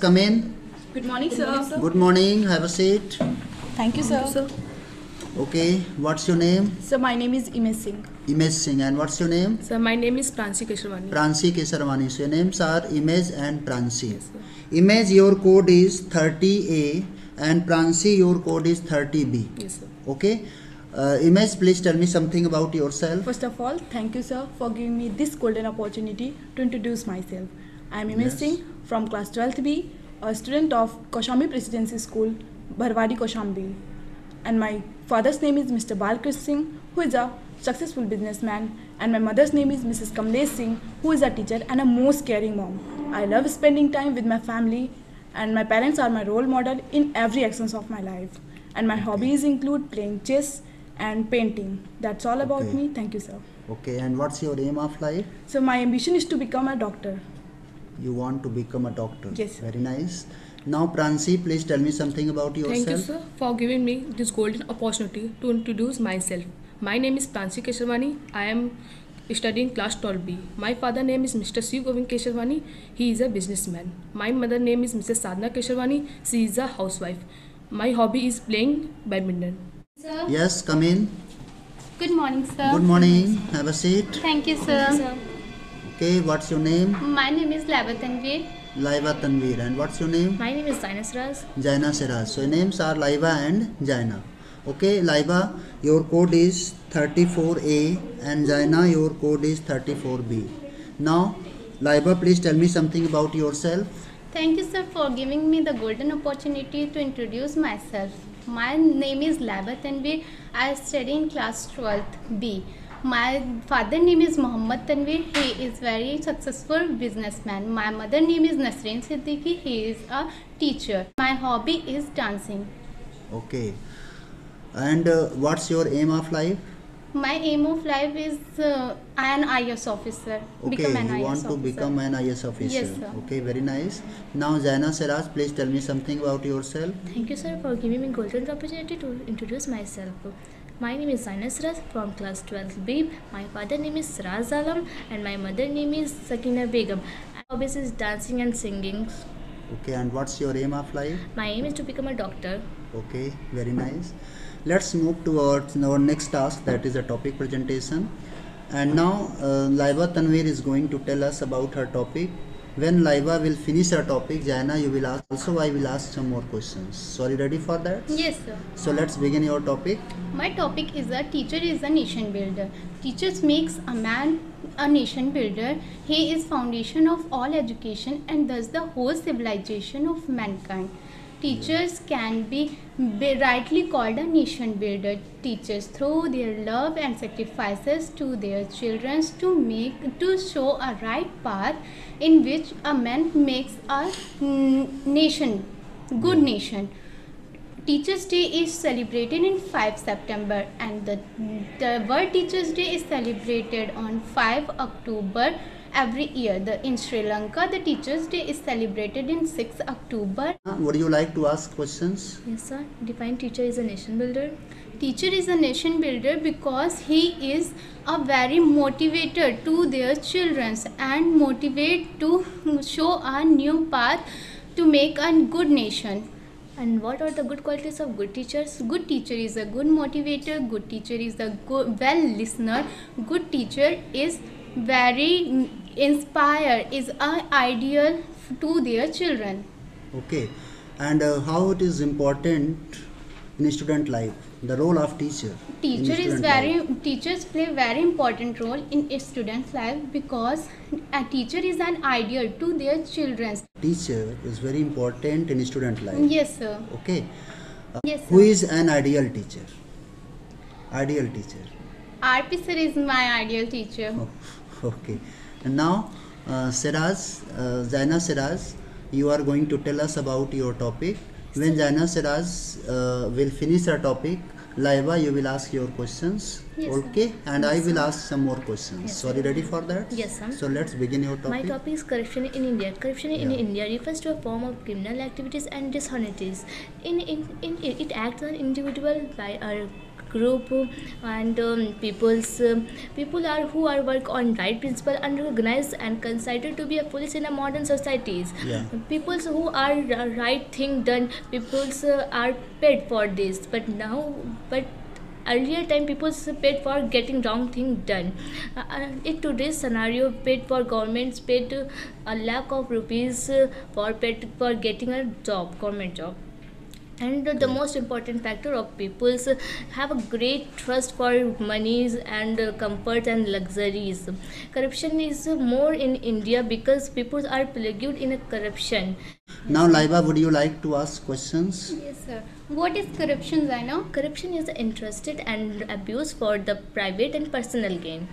Come in. Good morning, sir. Good morning. Have a seat. Thank you, sir. Okay. What's your name? Sir, my name is Imesh Singh. Imesh Singh. And what's your name? Sir, my name is Pranshi Keshavani. Pranshi Kesarwani. So your names are Imesh and Pranshi. Yes, sir. Imesh, your code is 30A and Pranshi, your code is 30B. Yes, sir. Okay. Imesh, please tell me something about yourself. First of all, thank you, sir, for giving me this golden opportunity to introduce myself. I am Imesh Yes. Singh from class 12th B, a student of Kaushambi Presidency School, Bharwadi, Kaushambi. And my father's name is Mr. Balkrish Singh, who is a successful businessman. And my mother's name is Mrs. Kamlesh Singh, who is a teacher and a most caring mom. I love spending time with my family, and my parents are my role model in every actions of my life. And my hobbies include playing chess and painting. That's all about Okay. me. Thank you, sir. Okay. And what's your aim of life? So my ambition is to become a doctor. You want to become a doctor. Yes, sir. Very nice. Now, Pranshi, please tell me something about yourself. Thank you, sir, for giving me this golden opportunity to introduce myself. My name is Pranshi Keshavani. I am studying class 12B. My father name is Mr. Shiv Govind Keshavani. He is a businessman. My mother name is Mrs. Sadhana Keshavani. She is a housewife. My hobby is playing badminton. Sir, Yes, come in. good morning, sir. Good morning. Have a seat. Thank you, sir. Okay, what's your name? My name is Laiba Tanveer. Laiba Tanveer. And what's your name? My name is Zainus Raz. Jaina Siraj. So your names are Laiba and Jaina. Okay, Laiba, your code is 34A and Jaina, your code is 34B. Now, Laiba, please tell me something about yourself. Thank you, sir, for giving me the golden opportunity to introduce myself. My name is Laiba Tanveer. I study in class 12th B. My father name is Mohammed Tanveer. He is very successful businessman. My mother name is Nasreen Siddiqui. He is a teacher. My hobby is dancing. Okay. And what's your aim of life? My aim of life is an IS officer. Okay, Become an you IS want to officer. become an IS officer. Yes, sir. Okay, very nice. Now, Jaina Siraj, please tell me something about yourself. Thank you, sir, for giving me golden opportunity to introduce myself. My name is Zainus Raz from class 12B. My father name is Siraz Alam and my mother name is Sakina Begum. My hobbies is dancing and singing. Okay, and what's your aim of life? My aim is to become a doctor. Okay, very nice. Let's move towards our next task, that is a topic presentation. And now Laiba Tanveer is going to tell us about her topic. When Laiba will finish her topic, Jaina, you will ask. Also, I will ask some more questions. So, are you ready for that? Yes, sir. So, let's begin your topic. My topic is a teacher is a nation builder. Teachers makes a man a nation builder. He is foundation of all education and thus the whole civilization of mankind. Teachers can be rightly called a nation builder. Teachers through their love and sacrifices to their children to show a right path in which a man makes a nation, good nation. Teachers Day is celebrated in 5 September and the World Teachers Day is celebrated on 5 October every year. In Sri Lanka, the Teachers Day is celebrated in 6 October. Would you like to ask questions? Yes, sir. Define teacher is a nation builder. Teacher is a nation builder because he is a very motivator to their children and motivate to show a new path to make a good nation. And what are the good qualities of good teachers? Good teacher is a good motivator. Good teacher is a well listener. Good teacher is very inspired, is an ideal to their children. Okay. And how it is important in student life, the role of teacher. in student life. Teachers play very important role in a student's life because a teacher is an ideal to their children. Teacher is very important in student life. Yes, sir. Okay. Yes, Who sir. is an ideal teacher? Ideal teacher. RP sir is my ideal teacher. Oh, okay. And now, Zaina Siraj, you are going to tell us about your topic. When Zaina Siraj will finish her topic, Laiba, you will ask your questions. Yes, sir. Okay. And I Yes, will sir. ask some more questions. Yes, So, are you ready for that? Yes, sir. So, let's begin your topic. My topic is corruption in India. Corruption in Yeah. India refers to a form of criminal activities and dishonorities. It acts on individual group, and people are who are work on right principle and recognized and considered to be a police in a modern societies. Yeah. Peoples who are right thing done, peoples are paid for this, but earlier time people paid for getting wrong thing done. In today's scenario, paid for governments paid a lakh of rupees for paid for getting a job, government job. And the most important factor of people's have a great trust for monies and comfort and luxuries. Corruption is more in India because people are plagued in a corruption. Now, Laiba, would you like to ask questions? Yes, sir. What is corruption, Zaina? Corruption is interested and abuse for the private and personal gain.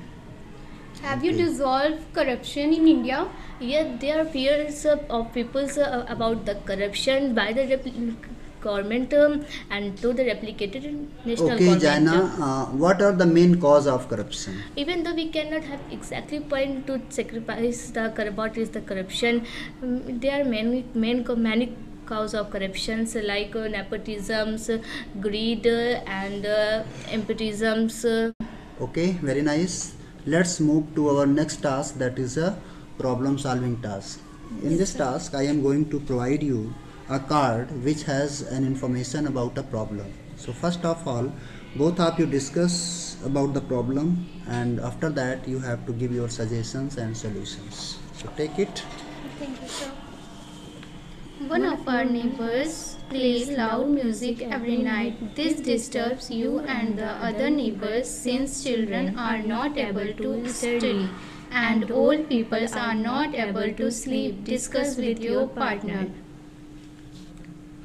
Have you Okay. dissolved corruption in India? Yet there are fears of people about the corruption by the government and to the replicated in national Okay, government. Jaina, what are the main cause of corruption? Even though we cannot have exactly point to sacrifice the what is the corruption, there are many cause of corruptions like nepotisms, greed, and impetisms. Okay, very nice. Let's move to our next task, that is a problem solving task. In this task, I am going to provide you a card which has an information about a problem. So first of all, both of you discuss about the problem, and after that you have to give your suggestions and solutions. So take it. Thank you, sir. One of our neighbors plays loud music every night. This disturbs you and the other neighbors since children are not able to study and old people are not able to sleep. Discuss with your partner.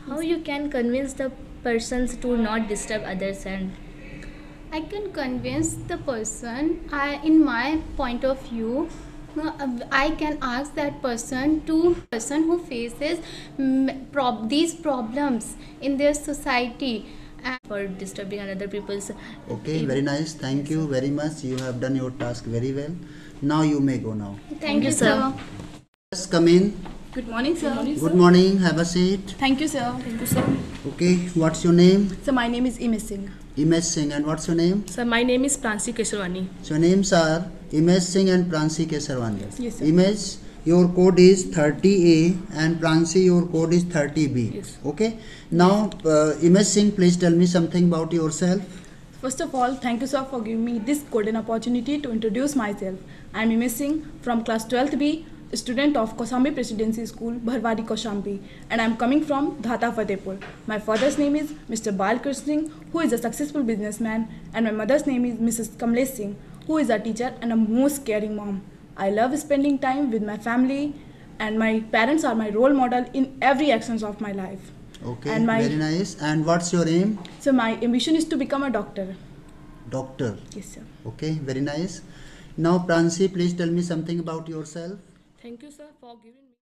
How you can convince the persons to not disturb others? And I can convince the person, in my point of view, I can ask that person who faces these problems in their society. for disturbing another people's. Okay, very nice. Thank you very much. You have done your task very well. Now you may go now. Thank you, sir. sir. Yes, come in. Good morning, sir. Good morning. Have a seat. Thank you, sir. Thank you, sir. Okay, what's your name? So my name is Imesh Singh. Imesh Singh. And what's your name? Sir, my name is Pransi Kesharwani. So names are Imesh Singh and Pransi Kesarwani. Yes, sir. Imesh, your code is 30A and Pransi, your code is 30B. Yes. Okay. Now, Imesh Singh, please tell me something about yourself. First of all, thank you, sir, for giving me this golden opportunity to introduce myself. I am Imesh Singh from class 12th B, student of Kaushambi Presidency School, Bharwadi, Kaushambi, and I am coming from Dhata Fatehpur. My father's name is Mr. Balkrish Singh, who is a successful businessman, and my mother's name is Mrs. Kamlesh Singh, who is a teacher and a most caring mom. I love spending time with my family, and my parents are my role model in every actions of my life. Okay, And my- very nice. And what's your aim? So my ambition is to become a doctor. Doctor. Yes, sir. Okay, very nice. Now, Pransi, please tell me something about yourself. Thank you, sir, for giving me.